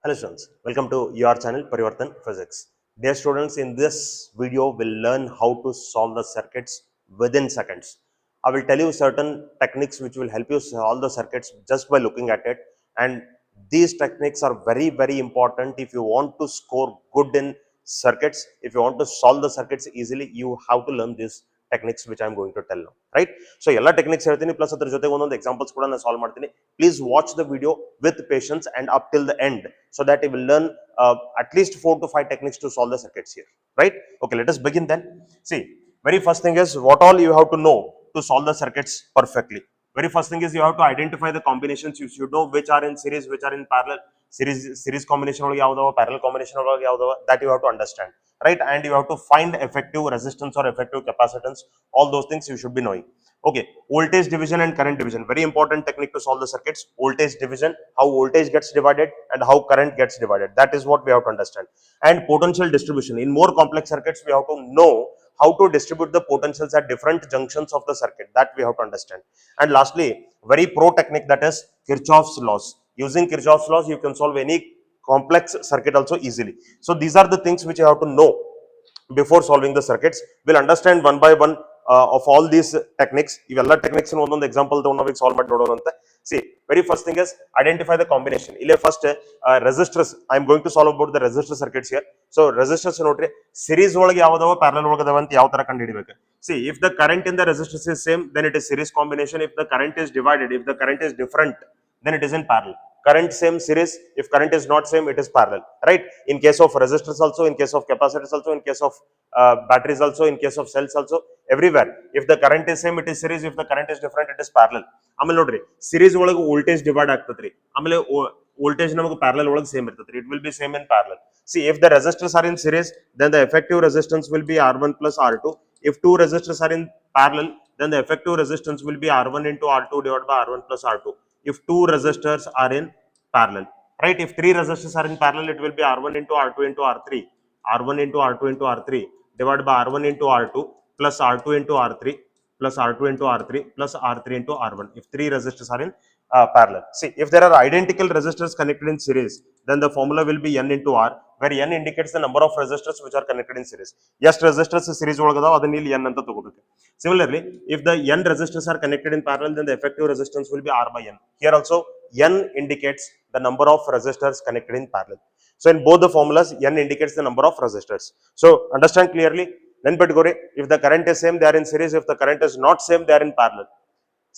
Hello students, welcome to your channel Parivartan Physics. Dear students, in this video we'll learn how to solve the circuits within seconds. I will tell you certain techniques which will help you solve the circuits just by looking at it, and these techniques are very important if you want to score good in circuits. If you want to solve the circuits easily, you have to learn these techniques which I am going to tell now, right? So ಎಲ್ಲ techniques ಹೇಳ್ತೀನಿ plus ಅದ್ರ ಜೊತೆಗೆ ಒಂದೊಂದು examples ಕೂಡ ನಾನು solve ಮಾಡ್ತೀನಿ. Please watch the video with patience and up till the end so that you will learn at least 4 to 5 techniques to solve the circuits here, right? Okay, let us begin then. See, very first thing is what all you have to know to solve the circuits perfectly. Very first thing is you have to identify the combinations. You should know which are in series, which are in parallel. Series combination ಒಳಗೆ ಯಾವ್ದವ, parallel combination ಒಳಗೆ ಯಾವ್ದವ, that you have to understand, right? And you have to find effective resistance or effective capacitance. All those things you should be knowing. Okay, voltage division and current division, very important technique to solve the circuits. Voltage division, how voltage gets divided and how current gets divided, that is what we have to understand. And potential distribution, in more complex circuits we have to know how to distribute the potentials at different junctions of the circuit, that we have to understand. And lastly, very pro technique, that is Kirchhoff's laws. Using Kirchhoff's laws you can solve any complex circuit also easily. So these are the things which you have to know before solving the circuits. We'll understand one by one of all these techniques. Ivella techniques in one example we solve it. See, very first thing is identify the combination. First resistors, I am going to solve about the resistor circuits here. So resistors note series ಒಳಗೆ ಯಾವದವ parallel ಒಳಗೆ ಅದಾವ ಅಂತ ಯಾವ ತರ ಕಂಡು ಹಿಡಿಬೇಕು. See, if the current in the resistors is same, then it is series combination. If the current is divided, if the current is different, then it is in parallel. Current same, series. If current is not same, it is parallel, right? In case of resistors also, in case of capacitors also, in case of batteries also, in case of cells also, everywhere. If the current is same, it is series. If the current is different, it is parallel. ಆಮೇಲೆ ನೋಡ್ರಿ series ಒಳಗೆ voltage divide ಆಗ್ತದ್ರಿ, ಆಮೇಲೆ voltage ನಮಗೆ parallel ಒಳಗೆ same ಇರ್ತದ್ರಿ. It will be same in parallel. See, if the resistors are in series, then the effective resistance will be R1 plus R2. If two resistors are in parallel, then the effective resistance will be R1 into R2 divided by R1 plus R2. If two resistors are in parallel, right? If three resistors are in parallel, it will be R1 into R2 into R3, R1 into R2 into R3 divided by R1 into R2 plus R2 into R3 plus R2 into R3 plus R3 into R1. If three resistors are in parallel. See, if there are identical resistors connected in series, then the formula will be N into R, where N indicates the number of resistors which are connected in series. Yes, resistors series ಒಳಗದಾವ ಅದನ್ನ ಇಲ್ಲಿ N ಅಂತ ತಗೋಬೇಕು. Similarly, if the N resistors are connected in parallel, then the effective resistance will be R by N. Here also N indicates the number of resistors connected in parallel. So in both the formulas, N indicates the number of resistors. So understand clearly. Then if the current is same, they are in series. If the current is not same, they are in parallel.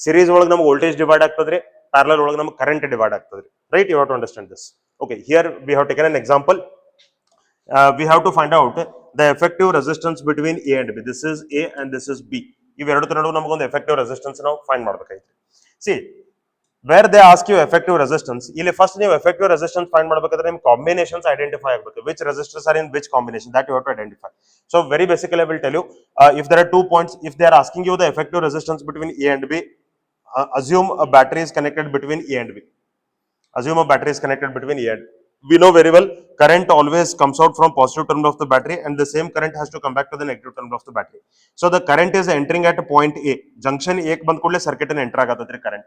Series ಒಳಗೆ ನಮಗೆ voltage divide ಆಗ್ತದ್ರಿ, parallel ಒಳಗೆ ನಮಗೆ current divide ಆಗ್ತದ್ರಿ, right? You have to understand this. Okay, here we have taken an example. We have to find out the effective resistance between A and B. This is A and this is B. ಇವೆರಡು ನಡುವೆ ನಮಗೆ ಒಂದು effective resistance ನಾವು find ಮಾಡಬೇಕಾಗಿದೆ. See, where they ask you effective resistance, ಇಲ್ಲಿ first ನೀವು effective resistance find ಮಾಡಬೇಕಾದ್ರೆ ನಿಮ್ಮ combinations identify ಆಗಬೇಕು. Which resistors are in which combination, that you have to identify. So very basically I will tell you, if there are 2 points, if they are asking you the effective resistance between A and B, assume a battery is connected between A and B. Assume a battery is connected between A and B. We know very well current always comes out from positive terminal of the battery, and the same current has to come back to the negative terminal of the battery. So the current is entering at point A. Junction A ಬಂದ ಕೂಡಲೇ circuit ಅನ್ನು enter ಆಗತೈತ್ರಿ current.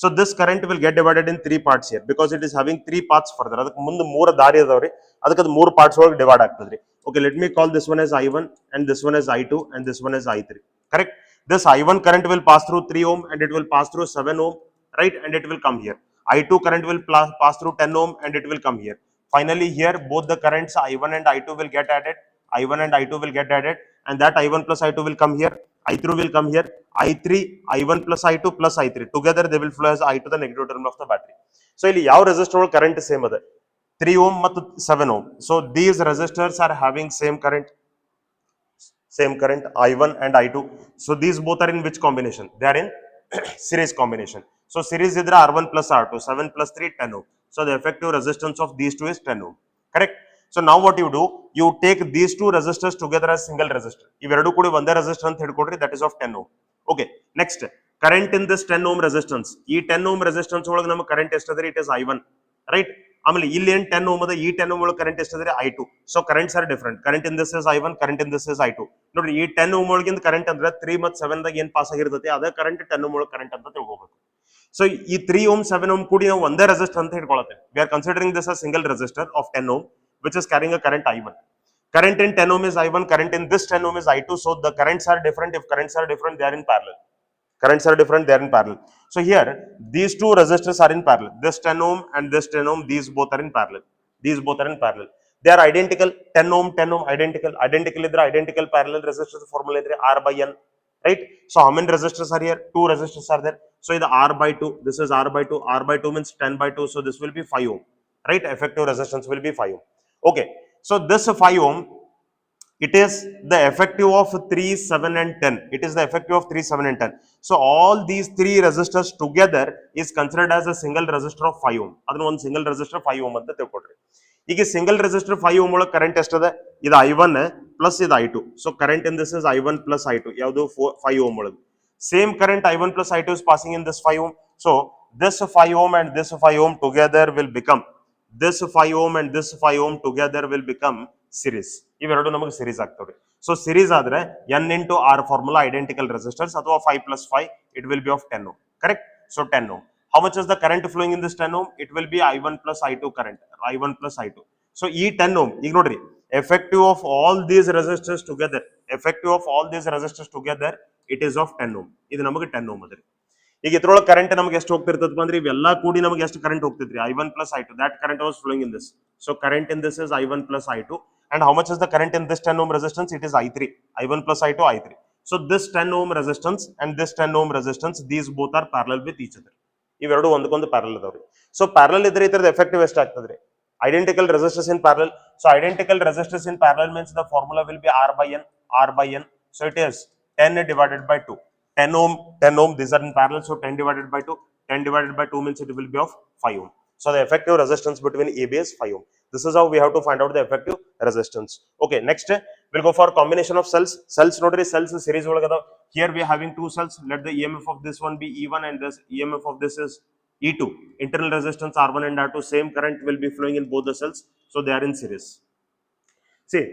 So this current will get divided in 3 parts here because it is having 3 paths further. ಅದಕ್ಕೆ ಮುಂದೆ 3 ದಾರಿ ಅದಾವ್ರಿ, ಅದಕ್ಕೆ ಅದು 3 parts ಒಳಗೆ ಡಿವೈಡ್ ಆಗ್ತದ್ರಿ. Okay, let me call this one as I1 and this one as I2 and this one as I3. Correct? This I1 current will pass through 3 ohm and it will pass through 7 ohm, right? And it will come here. I2 current will pass through 10 ohm and it will come here. Finally, here both the currents I1 and I2 will get added. I1 and I2 will get added, and that I1 plus I2 will come here. I3 will come here. I3, I1 plus I2 plus I3. Together they will flow as I to the negative terminal of the battery. So, ಇಲ್ಲಿ ಯಾವ resistor current same ಅದ, 3 ohm ಮತ್ತು 7 ohm. So, these resistors are having same current I1 and I2. So, these both are in which combination? They are in series combination. So, series is R1 plus R2, 7 plus 3, 10 ohm. So, the effective resistance of these two is 10 ohm. Correct? So, now what you do, you take these two resistors together as single resistor. If you do one resistor that is of 10 ohm. Okay, next, current in this 10 ohm resistance. This 10 ohm resistance current it is I1, right? ಆಮೇಲೆ ಇಲ್ಲಿ 10 ohm ಅದ, ಈ 10 ohm current ಎಷ್ಟಿದೆ I2. So currents are different. Current in this is I1, current in this is I2. ನೋಡ್ರಿ ಈ 10 ohm ಒಳಗಿಂದ current ಅಂದ್ರೆ 3 ಮತ್ತು 7 ದಾಗ ಏನು ಪಾಸ್ ಆಗಿರ್ತೈತಿ ಅದೇ current 10 ohm current ಅಂತ ತಿಳ್ಕೊಬೇಕು. ಸೊ ಈ 3 ohm 7 ohm ಕೂಡಿ ನಾವು ಒಂದೇ ರೆಸಿಸ್ಟರ್ ಅಂತ ಹಿಡ್ಕೊಳ್ಳುತ್ತೇವೆ. We are considering this a single resistor of 10 ohm which is carrying a current I1. Current in 10 ohm is I1, current in this 10 ohm is I2. So the currents are different. If currents are different, they are in parallel. Currents are different, they are in parallel. So here these two resistors are in parallel. This 10 ohm and this 10 ohm, these both are in parallel. These both are in parallel. They are identical. 10 ohm, 10 ohm, identical. Identical idra identical parallel resistors formula idra R by N. Right? So how many resistors are here? Two resistors are there. So the R by 2, this is R by 2. R by 2 means 10 by 2. So this will be 5 ohm. Right? Effective resistance will be 5 ohm. Okay. So this 5 ohm, it is the effective of 3, 7 and 10. It is the effective of 3, 7 and 10. So all these three resistors together is considered as a single resistor of 5 ohm. Adana one single resistor 5 ohm anta tilkodri. ಈಗ single resistor 5 ohm ಒಳಗೆ current ಎಷ್ಟದ? ಇದು I1 plus ಇದು I2. So current in this is I1 plus I2. ಯಾವುದು 5 ohm ಒಳಗೆ. Same current I1 plus I2 is passing in this 5 ohm. So this 5 ohm and this 5 ohm together will become, this 5 ohm and this 5 ohm together will become series. ಇವೆರಡು ನಮಗೆ series ಆಗ್ತವೆ. So series ಆದ್ರೆ n into r formula identical resistors ಅಥವಾ 5 plus 5 it will be of 10 ohm. Correct? So 10 ohm. How much is the current flowing in this 10 ohm? It will be I1 plus I2 current. I1 plus I2. So ಈ 10 ohm ಈಗ ನೋಡ್ರಿ effective of all these resistors together, effective of all these resistors together it is of 10 ohm. ಇದು ನಮಗೆ 10 ohm ಅದ್ರಿ. ಈಗ ಇದ್ರೊಳಗೆ current ನಮಗೆ ಎಷ್ಟು ಹೋಗ್ತಿರ್ತದಪ್ಪ ಅಂದ್ರೆ ಇವೆಲ್ಲ ಕೂಡಿ ನಮಗೆ ಎಷ್ಟು current ಹೋಗ್ತಿದ್ರಿ I1 plus I2. That current was flowing in this. So current in this is I1 plus I2. And how much is the current in this 10 ohm resistance? It is I3. I1 plus I2, I3. So this 10 ohm resistance and this 10 ohm resistance, these both are parallel with each other. ಇವೆರಡು ಒಂದಕ್ಕೊಂದು parallel ಅದಾವ್ರಿ. So parallel ಇದ್ರೆ ಇದರದ effective ಎಷ್ಟು ಆಗ್ತದ್ರಿ? Identical resistors in parallel. So identical resistors in parallel means the formula will be R by N, R by N. So it is 10 divided by 2. 10 ohm, 10 ohm, these are in parallel. So 10 divided by 2. 10 divided by 2 means it will be of 5 ohm. So the effective resistance between AB is 5 ohm. This is how we have to find out the effective resistance. Okay, next we'll go for combination of cells. Cells nodri cells series olagada. Here we are having two cells. Let the EMF of this one be E1 and this EMF of this is E2. Internal resistance R1 and R2, same current will be flowing in both the cells. So they are in series. See,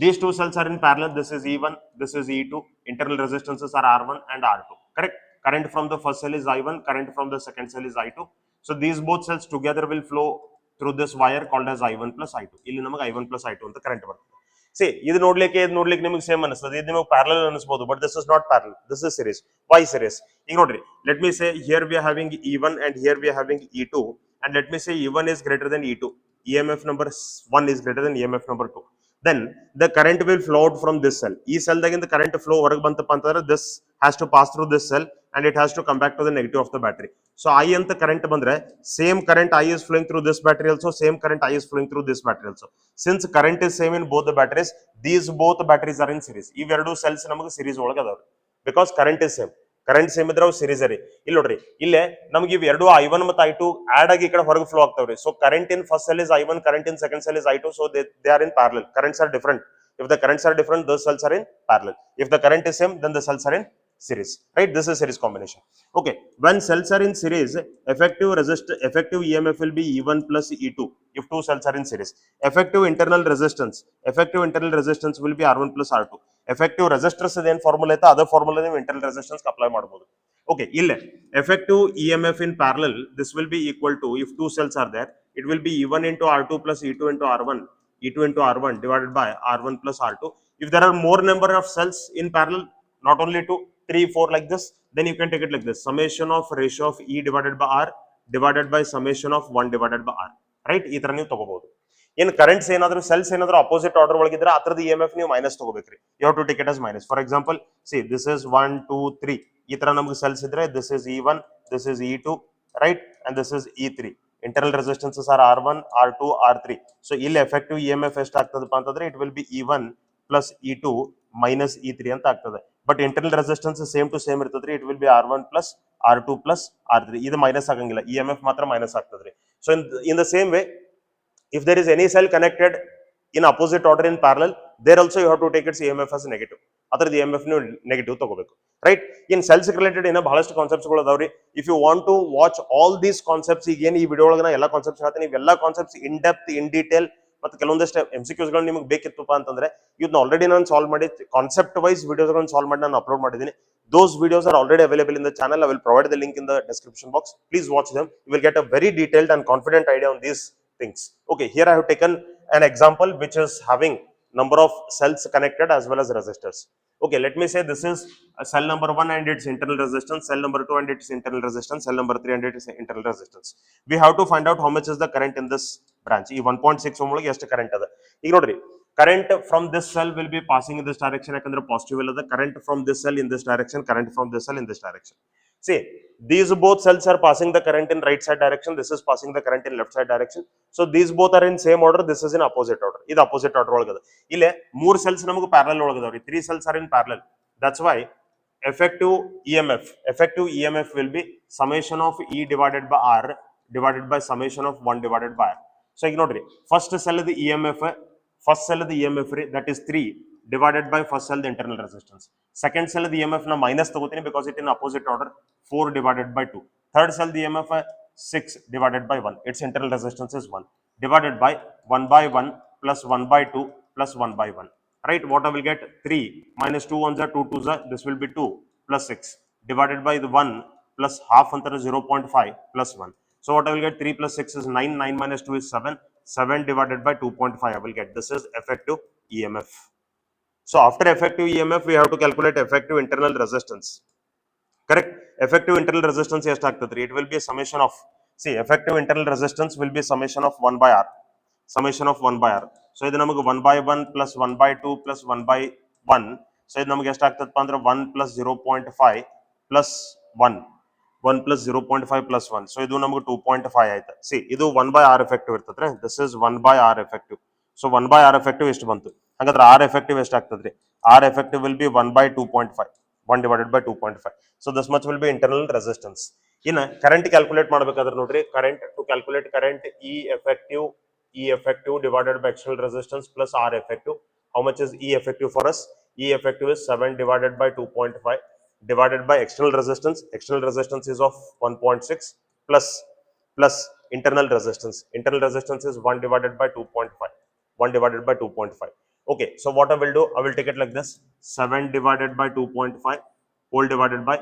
these two cells are in parallel. This is E1, this is E2. Internal resistances are R1 and R2. Correct? Current from the first cell is I1, current from the second cell is I2. So these both cells together will flow through this wire called as I1 plus I2. ಇಲ್ಲಿ ನಮಗೆ I1 plus I2 ಅಂತ current ಬರ್ತದೆ. See, ಇದು ನೋಡ್ಲಿಕ್ಕೆ ನಿಮಗೆ same ಅನಿಸ್ತದೆ. ಇದು ನಿಮಗೆ parallel ಅನಿಸಬಹುದು, but this is not parallel. This is series. Why series? ಈಗ ನೋಡ್ರಿ, let me say here we are having E1 and here we are having E2, and let me say E1 is greater than E2. EMF number 1 is greater than EMF number 2. Then the current will flow out from this cell. ಈ cell ದಾಗಿಂದ the current flow ಹೊರಗೆ ಬಂತಪ್ಪ ಅಂತಂದ್ರೆ this has to pass through this cell and it has to come back to the negative of the battery. So I ಅಂತ current ಬಂದ್ರೆ same current I is flowing through this battery also, same current I is flowing through this battery also. Since current is same in both the batteries, these both batteries are in series. ಇವೆರಡು cells ನಮಗೆ series ಒಳಗೆ ಅದಾವ because current is same. Current same ಇದ್ರೆ ಅವು series ರೀ. ಇಲ್ಲಿ ನೋಡ್ರಿ, ಇಲ್ಲೇ ನಮ್ಗೆ ಇವ್ ಎರಡು I1 ಮತ್ತು I2 ಆಡ್ ಆಗಿ ಈ ಕಡೆ ಹೊರಗೆ ಫ್ಲೋ ಆಗ್ತಾವ್ರಿ. So current in first cell is I1, current in second cell is I2. So they are in parallel. Currents are different. If the currents are different, those cells are in parallel. If the current is same, then the cells are in series. Right? This is series combination. Okay. When cells are in series, effective EMF will be E1 plus E2. If two cells are in series, effective internal resistance will be R1 plus R2. Effective resistors ಏನು formula ಐತೆ ಅದೇ formula ನೀವು internal resistance apply ಮಾಡಬಹುದು. Okay, ಇಲ್ಲೇ effective EMF in parallel, this will be equal to, if two cells are there, it will be E1 into R2 plus E2 into R1. E2 into R1 divided by R1 plus R2. If there are more number of cells in parallel, not only 2, 3, 4 like this, then you can take it like this. Summation of ratio of E divided by R divided by summation of 1 divided by R. Right? ಈ ತರ ನೀವು ತಗೋಬಹುದು. in currents ಏನಾದರೂ cells ಏನಾದರೂ opposite order ಒಳಗಿದ್ರೆ ಅದರದ EMF ನೀವು minus ತಗೋಬೇಕ್ರಿ. You have to take it as minus. For example, see, this is 1, 2, 3. ಈ ತರ ನಮಗೆ cells ಇದ್ರೆ this is E1, this is E2, right? And this is E3. Internal resistances are R1, R2, R3. So ಇಲ್ಲಿ effective EMF ಎಷ್ಟು ಆಗ್ತದಪ್ಪ ಅಂತಂದ್ರೆ it will be E1 plus E2 minus E3 ಅಂತ ಆಗ್ತದೆ. But internal resistance same to same ಇರ್ತದ್ರಿ. It will be R1 plus R2 plus R3. ಇದು minus ಆಗಂಗಿಲ್ಲ, EMF ಮಾತ್ರ minus ಆಗ್ತದ್ರಿ. So in the same way, if there is any cell connected in opposite order in parallel, there also you have to take its EMF as negative. ಅದರ EMF ನೀವು negative ತಗೋಬೇಕು. Right? In cells related ಏನೋ ಬಹಳಷ್ಟು concepts ಗಳು ಅದಾವ್ರಿ. If you want to watch all these concepts, ಈಗ ಏನು ಈ ವಿಡಿಯೋ ಒಳಗೆ ನಾ ಎಲ್ಲ ಕಾನ್ಸೆಪ್ಟ್ಸ್ ಹೇಳ್ತೀನಿ, ಇವೆಲ್ಲ concepts in depth, in detail ಮತ್ತು ಕೆಲವೊಂದಷ್ಟು MCQs ಗಳು ನಿಮಗೆ ಬೇಕಿತ್ತಪ್ಪ ಅಂತಂದ್ರೆ ಇದನ್ನ ಆಲ್ರೆಡಿ ನಾನು ಸಾಲ್ವ್ ಮಾಡಿ ಕಾನ್ಸೆಪ್ಟ್ ವೈಸ್ ವಿಡಿಯೋಸ್ಗಳನ್ನು ಸಾಲ್ವ್ ಮಾಡಿ ನಾನು ಅಪ್ಲೋಡ್ ಮಾಡಿದ್ದೀನಿ. Those videos are already available in the channel. I will provide the link in the description box. Please watch them. You will get a very detailed and confident idea on these things. Okay, here I have taken an example which is having number of cells connected as well as resistors. Okay, let me say this is a cell number 1 and its internal resistance, cell number 2 and its internal resistance, cell number 3 and its internal resistance. We have to find out how much is the current in this branch. ಈ 1.6 ohm ಒಳಗೆ ಎಷ್ಟು current ಅದ. ಈಗ ನೋಡ್ರಿ, current from this cell will be passing in this direction ಯಾಕಂದ್ರೆ positive ಇಲ್ಲದ, current from this cell in this direction, current from this cell in this direction. See, these both cells are passing the current in right side direction, this is passing the current in left side direction. So these both are in same order, this is in opposite order. ಇದು opposite order ಒಳಗದ. ಇಲ್ಲೇ 3 cells ನಮಗೆ parallel ಒಳಗದಾವ್ರಿ, 3 cells are in parallel. That's why effective EMF will be summation of E divided by R divided by summation of 1 divided by R. So ಈಗ ನೋಡ್ರಿ, first cell the EMF, first cell the EMF that is 3 divided by first cell the internal resistance. Second cell the EMF na minus ತಗೋತೀನಿ because it in opposite order, 4 divided by 2. Third cell the EMF 6 divided by 1, its internal resistance is 1 divided by 1 by 1 plus 1 by 2 plus 1 by 1. Right, what I will get, 3 minus 2 ones are 2 twos are, this will be 2 plus 6 divided by the 1 plus half under 0.5 plus 1. So what I will get, 3 plus 6 is 9, 9 minus 2 is 7, 7 divided by 2.5 I will get. This is effective EMF. So after effective EMF, we have to calculate effective internal resistance. Correct? Effective internal resistance ಎಷ್ಟಾಗ್ತದ್ರಿ? It will be a summation of, see, effective internal resistance will be a summation of 1 by R. Summation of 1 by R. So ಇದು ನಮಗೆ 1 by 1 plus 1 by 2 plus 1 by 1. So ಇದು ನಮಗೆ ಎಷ್ಟಾಗ್ತದಪ್ಪ ಅಂದ್ರೆ 1 plus 0.5 plus 1. 1 plus 0.5 plus 1. So ಇದು ನಮಗೆ 2.5 ಆಯ್ತು. See, ಇದು 1 by R effective ಇರ್ತದ್ರಿ. This is 1 by R effective. So 1 by R effective ಎಷ್ಟು ಬಂತು? ಹಾಗಾದ್ರೆ R effective ಎಷ್ಟಾಗ್ತದ್ರಿ? R effective will be 1 by 2.5. 1 divided by 2.5. So this much will be internal resistance. ಇನ್ನು current calculate ಮಾಡಬೇಕಾದ್ರೆ ನೋಡ್ರಿ, current, to calculate current, E effective divided by external resistance plus R effective. How much is E effective for us? E effective is 7 divided by 2.5 divided by external resistance. External resistance is of 1.6 plus internal resistance. Internal resistance is 1 divided by 2.5. 1 divided by 2.5. Okay, so what I will do, I will take it like this, 7 divided by 2.5 whole divided by,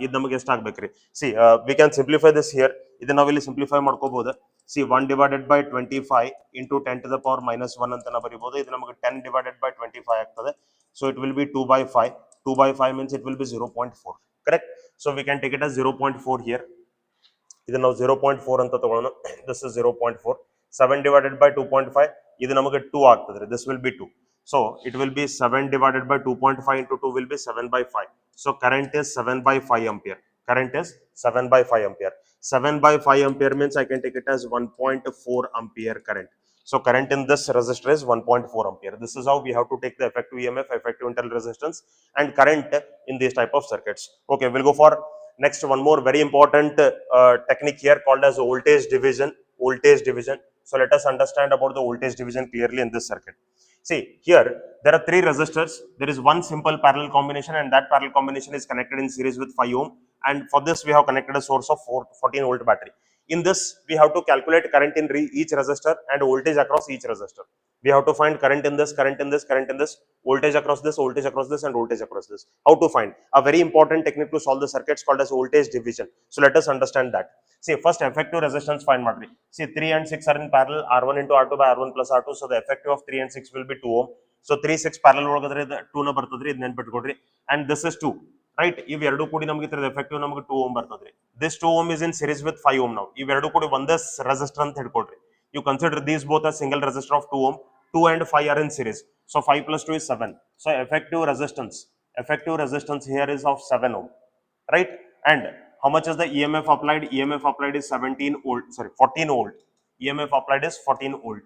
ಇದು ನಮಗೆ ಎಷ್ಟು ಆಗಬೇಕ್ರಿ? See, we can simplify this here. ಇದನ್ನ ನಾವು ಇಲ್ಲಿ simplify ಮಾಡ್ಕೋಬಹುದು. See, 1 divided by 25 into 10 to the power minus 1 ಅಂತ ನಾವು ಬರೀಬಹುದು. ಇದು ನಮಗೆ 10 divided by 25 ಆಗ್ತದೆ. So it will be 2 by 5. 2 by 5 means it will be 0.4. Correct? So we can take it as 0.4 here. ಇದನ್ನ ನಾವು 0.4 ಅಂತ ತಗೊಳ್ಳೋಣ. This is 0.4. 7 divided by 2.5. ಇದು ನಮಗೆ 2 ಆಗ್ತದೆ. This will be 2. So it will be 7 divided by 2.5 into 2 will be 7 by 5. So current is 7 by 5 ampere. Current is 7 by 5 ampere. 7 by 5 ampere means I can take it as 1.4 ampere current. So current in this resistor is 1.4 ampere. This is how we have to take the effective EMF, effective internal resistance, and current in these type of circuits. Okay, we'll go for next one more very important technique here called as voltage division. Voltage division. So let us understand about the voltage division clearly in this circuit. See, here there are 3 resistors. There is one simple parallel combination, and that parallel combination is connected in series with 5 ohm. And for this, we have connected a source of 14 volt battery. In this, we have to calculate current in each resistor and voltage across each resistor. We have to find current in this, current in this, current in this, voltage across this, voltage across this, and voltage across this. How to find? A very important technique to solve the circuits called as voltage division. So let us understand that. See, first effective resistance find madri. See, 3 and 6 are in parallel, R1 into R2 by R1 plus R2. So the effective of 3 and 6 will be 2 ohm. So 3, 6 parallel ಒಳಗದ್ರೆ 2 ನ ಬರ್ತದ್ರಿ, ಇದು ನೆನಪಿಟ್ಕೊಡ್ರಿ. And this is 2. Right? ಇವೆರಡು ಕೂಡಿ ನಮಗೆ ಇತರ effective ನಮಗೆ 2 ohm ಬರ್ತದ್ರಿ. This 2 ohm is in series with 5 ohm now. ಇವೆರಡು ಕೂಡಿ ಒಂದೇ resistor ಅಂತ ಹಿಡ್ಕೊಡ್ರಿ. You consider these both as single resistor of 2 ohm. 2 and 5 are in series. So 5 plus 2 is 7. So effective resistance here is of 7 ohm. Right? And how much is the EMF applied? EMF applied is 14 volt. EMF applied is 14 volt.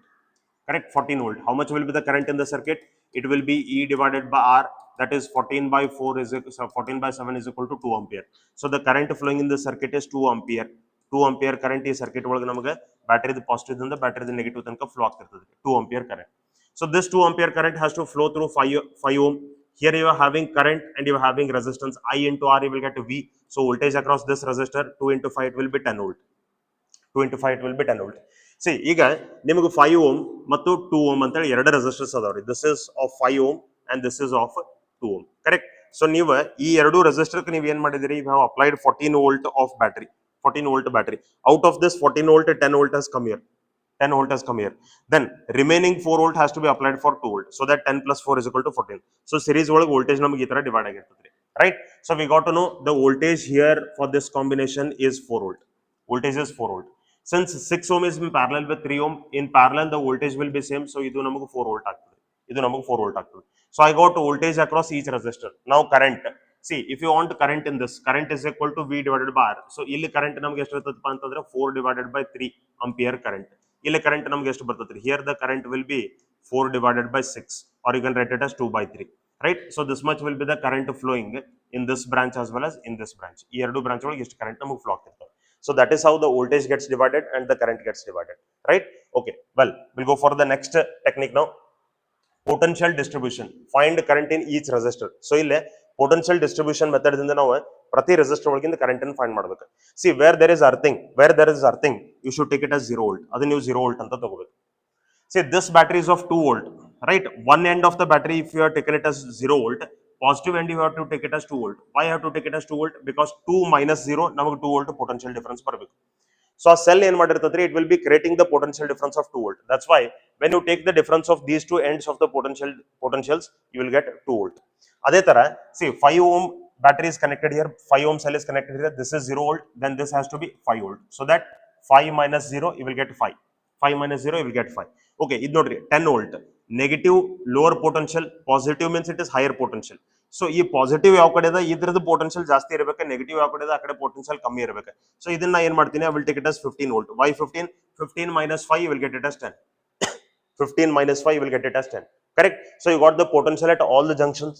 Correct? 14 volt. How much will be the current in the circuit? It will be E divided by R. That is 14 by 4 is 14 by 7 is equal to 2 ampere. So the current flowing in the circuit is 2 ampere. 2 ampere current is circuit ಒಳಗೆ ನಮಗೆ battery the positive ದಿಂದ battery the negative ತನಕ flow ಆಗ್ತಿರ್ತದೆ. 2 ampere current. So this 2 ampere current has to flow through 5 ohm. Here you are having current and you are having resistance I into R, you will get V. So voltage across this resistor 2 into 5 it will be 10 volt. 2 into 5 it will be 10 volt. See, ಈಗ ನಿಮಗೆ 5 ohm ಮತ್ತು 2 ohm ಅಂತ ಹೇಳಿ ಎರಡು resistors ಅದಾವ್ರಿ. This is of 5 ohm and this is of 2 ohm. Correct? So ನೀವು ಈ ಎರಡು ರೆಸಿಸ್ಟರ್ ನೀವು ಏನ್ ಮಾಡಿದಿರಿ, you have applied 14 volt of battery, 14 volt battery. Out of this 14 volt, 10 volt has come here. 10 volt has come here. Then remaining 4 volt has to be applied for 2 volt. So that 10 plus 4 is equal to 14. So series voltage naಮಗೆ ಈ ತರ divide ಆಗಿರ್ತದೆ, right? So we got to know the voltage here for this combination is 4 volt. Voltage is 4 volt. Since 6 ohm is in parallel with 3 ohm, in parallel the voltage will be same. So ಇದು ನಮಗೆ 4 volt ಆಗ್ತದೆ. ಇದು ನಮಗೆ 4 volt ಆಗ್ತದೆ. So I got voltage across each resistor. Now current. See, if you want current in this, current is equal to V divided by R. So ಇಲ್ಲಿ current ನಮಗೆ ಎಷ್ಟು ಇರ್ತದಪ್ಪ ಅಂತಂದ್ರೆ 4 divided by 3 ampere current. ಇಲ್ಲಿ current ನಮಗೆ ಎಷ್ಟು ಬರ್ತದೆ? Here the current will be 4 divided by 6, or you can write it as 2 by 3, right? So this much will be the current flowing in this branch as well as in this branch. ಈ ಎರಡು branch ಒಳಗೆ ಎಷ್ಟು current ನಮಗೆ flow ಆಗ್ತಿರ್ತದೆ. So that is how the voltage gets divided and the current gets divided, right? Okay, well, we'll go for the next technique now. Potential distribution. Find current in each resistor. So ಇಲ್ಲಿ potential distribution method ಇಂದ ನಾವು ಪ್ರತಿ resistor ಒಳಗಿಂದ current ಅನ್ನು find ಮಾಡಬೇಕು. See, where there is earthing, you should take it as 0 volt. ಅದು ನೀವು 0 volt ಅಂತ ತಗೋಬೇಕು. See, this battery is of 2 volt, right? One end of the battery, if you are taken it as 0 volt, positive end you have to take it as 2 volt. Why you have to take it as 2 volt? Because 2 minus 0 ನಮಗೆ 2 volt potential difference ಬರಬೇಕು. So a cell ಏನ್ ಮಾಡಿರ್ತದ್ರಿ, it will be creating the potential difference of 2 volt. That's why when you take the difference of these two ends of the potentials, you will get 2 volt. ಅದೇ ತರ, see, 5 ohm battery is connected here, 5 ohm cell is connected here, this is 0 volt, then this has to be 5 volt. So that 5 minus 0, you will get 5. 5 minus 0, you will get 5. Okay, ಇದು ನೋಡ್ರಿ 10 volt. Negative lower potential, positive means it is higher potential. So ಈ positive ಯಾವ ಕಡೆ ಇದೆ, ಇದ್ರದ್ದು potential ಜಾಸ್ತಿ ಇರಬೇಕು, negative ಯಾವ ಕಡೆ ಇದೆ ಆ ಕಡೆ ಪೊಟೆನ್ಷಿಯಲ್ ಕಮ್ಮಿ ಇರಬೇಕು. ಸೊ ಇದನ್ನ ಏನ್ ಮಾಡ್ತೀನಿ, I will take it as 15 volt. Why 15? 15 minus 5 you will get it as 10. 15 minus 5 you will get it as 10. Correct? So you got the potential at all the junctions.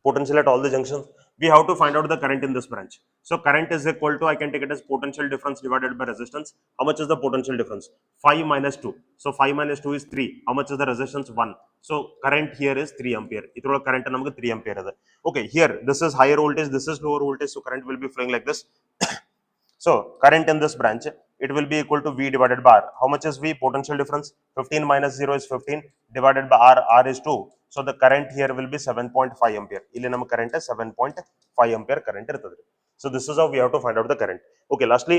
Potential at all the junctions. We have to find out the current in this branch. So current is equal to, I can take it as potential difference divided by resistance. How much is the potential difference? 5 minus 2. So 5 minus 2 is 3. How much is the resistance? 1. So current here is 3 ampere. Itrola current namaga 3 ampere ade. Okay, here this is higher voltage, this is lower voltage. So current will be flowing like this. So current in this branch, it will be equal to V divided by R. How much is V? Potential difference. 15 minus 0 is 15 divided by R. R is 2. So the current here will be 7.5 ampere. ಇಲ್ಲಿ ನಮ್ಮ current is 7.5 ampere current ಇರ್ತದೆ. So this is how we have to find out the current. Okay, lastly,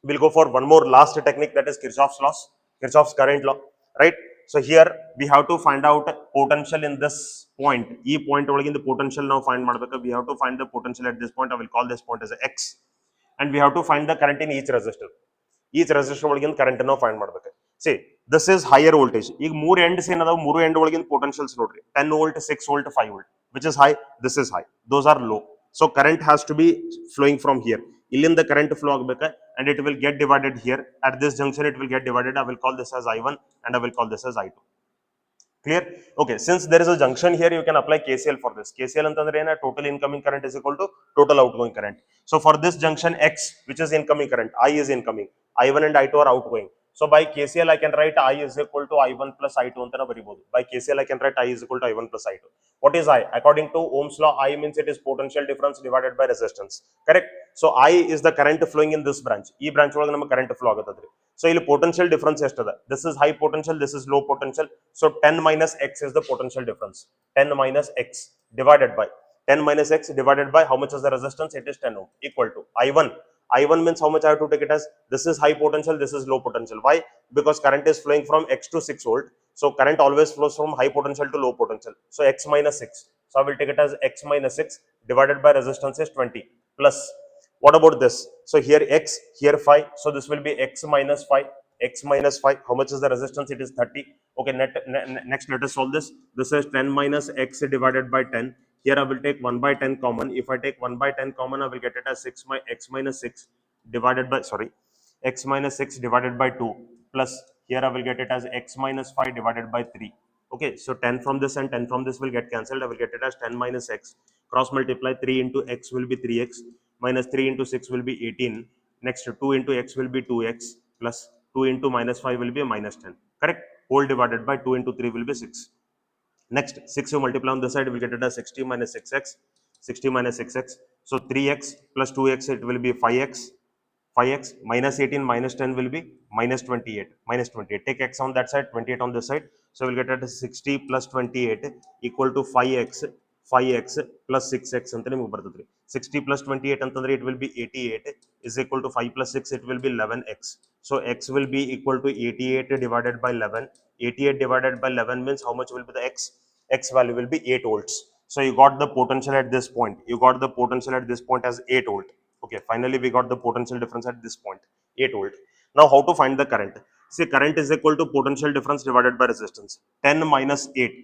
we'll go for one more last technique, that is Kirchhoff's laws, Kirchhoff's current law, right? So here we have to find out potential in this point. E point ಒಳಗಿಂದ the potential ನಾವು find ಮಾಡಬೇಕು. We have to find the potential at this point. I will call this point as X. And we have to find the current in each resistor. Each resistor ಒಳಗಿಂದ current ನಾವು find ಮಾಡಬೇಕು. See, this is higher voltage. ಈಗ ಮೂರು ends ಏನದಾವ, ಮೂರು end ಒಳಗಿಂದ potentials ನೋಡ್ರಿ. 10 volt, 6 volt, 5 volt. Which is high? This is high. Those are low. So current has to be flowing from here. ಇಲ್ಲಿಂದ current flow ಆಗಬೇಕು and it will get divided here. At this junction it will get divided. I will call this as I1 and I will call this as I2. Clear? Okay, since there is a junction here, you can apply KCL for this. KCL ಅಂತಂದ್ರೆ ಏನು? Total incoming current is equal to total outgoing current. So for this junction X, which is incoming current, I is incoming, I1 and I2 are outgoing. So by KCL I can write I is equal to I1 plus I2 ಅಂತ ಬರಿಬಹುದು. By KCL I can write I is equal to I1 plus I2. What is I? According to Ohm's law, I means it is potential difference divided by resistance. Correct? So I is the current flowing in this branch. ಈ branch ಒಳಗೆ ನಮಗೆ current flow ಆಗುತ್ತದೆ. So ಇಲ್ಲಿ potential difference ಎಷ್ಟದ? This is high potential, this is low potential. So 10 minus X is the potential difference. 10 minus X divided by 10 minus X divided by how much is the resistance? It is 10 ohm equal to I1. I1 means how much I have to take it as? This is high potential, this is low potential. Why? Because current is flowing from X to 6 volt. So current always flows from high potential to low potential. So X minus 6. So I will take it as X minus 6 divided by resistance is 20 plus. What about this? So here X, here 5. So this will be X minus 5. X minus 5. How much is the resistance? It is 30. Okay, next let us solve this. This is 10 minus X divided by 10. Here I will take 1 by 10 common. If I take 1 by 10 common, I will get it as X minus 6 divided by, X minus 6 divided by 2 plus here I will get it as X minus 5 divided by 3. Okay, so 10 from this and 10 from this will get cancelled. I will get it as 10 minus X. Cross multiply 3 into X will be 3X. Minus 3 into 6 will be 18. Next 2 into X will be 2X plus 2 into minus 5 will be minus 10. Correct? Whole divided by 2 into 3 will be 6. Next 6 you multiply on this side, we will get it as 60 minus 6X. 60 minus 6X. So 3X plus 2X it will be 5X. 5X minus 18 minus 10 will be minus 28. Minus 28. Take X on that side, 28 on this side. So we'll get it as 60 plus 28 equal to 5X. 5x plus 6x ಅಂತ ನಿಮಗೆ ಬರ್ತದ್ರಿ. 60 plus 28 ಅಂತಂದ್ರೆ it will be 88 is equal to 5 plus 6 it will be 11x. So x will be equal to 88 divided by 11. 88 divided by 11 means how much will be the x? X value will be 8 volts. So you got the potential at this point. You got the potential at this point as 8 volt. Okay, finally we got the potential difference at this point, 8 volt. Now how to find the current? See, current is equal to potential difference divided by resistance. 10 minus 8.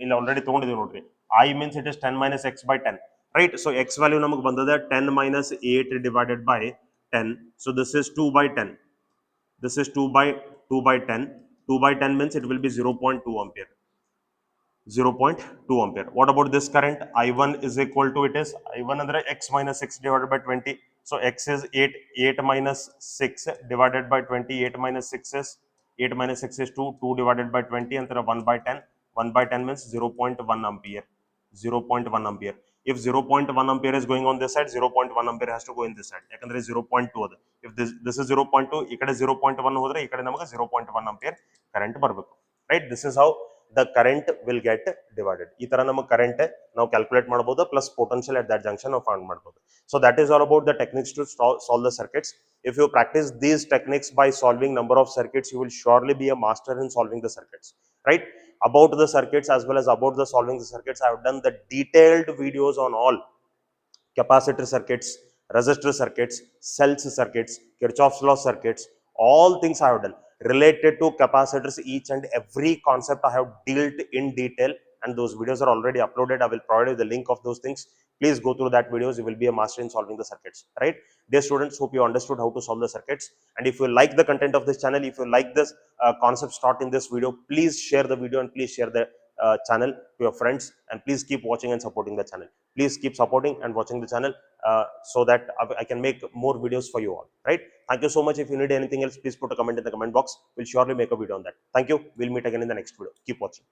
ಇಲ್ಲಿ already ತಗೊಂಡಿದ್ದೀವಿ ನೋಡ್ರಿ. I means it is 10 minus x by 10. Right? So x value ನಮಗೆ ಬಂದದ 10 minus 8 divided by 10. So this is 2 by 10. This is 2 by 10. 2 by 10 means it will be 0.2 ampere. 0.2 ampere. What about this current? I1 is equal to, it is I1 under x minus 6 divided by 20. So x is 8 minus 6 divided by 20. 8 minus 6 is 8 minus 6 is 2. 2 divided by 20 and 1 by 10. 1 by 10 means 0.1 ampere. 0.1 ampere. If 0.1 ampere is going on this side, 0.1 ampere has to go in this side. ಯಾಕಂದ್ರೆ 0.2 ಅದು. If this is 0.2, ಈ ಕಡೆ 0.1 ಹೋದ್ರೆ ಈ ಕಡೆ ನಮಗೆ 0.1 ampere current ಬರಬೇಕು. Right? This is how the current will get divided. ಈ ತರ ನಮ್ಮ current ನಾವು calculate ಮಾಡಬಹುದು, plus potential at that junction ನಾವು find ಮಾಡಬಹುದು. So that is all about the techniques to solve the circuits. If you practice these techniques by solving number of circuits, you will surely be a master in solving the circuits. Right? About the circuits as well as about the solving the circuits, I have done the detailed videos on all capacitor circuits, resistor circuits, cells circuits, Kirchhoff's law circuits, all things I have done related to capacitors. Each and every concept I have dealt in detail, and those videos are already uploaded. I will provide you the link of those things. Please go through that videos. You will be a master in solving the circuits. Right? Dear students, hope you understood how to solve the circuits. And if you like the content of this channel, if you like this concepts taught in this video, please share the video and please share the channel to your friends, and please keep watching and supporting the channel. Please keep supporting and watching the channel so that I can make more videos for you all. Right? Thank you so much. If you need anything else, please put a comment in the comment box. We'll surely make a video on that. Thank you. We'll meet again in the next video. Keep watching.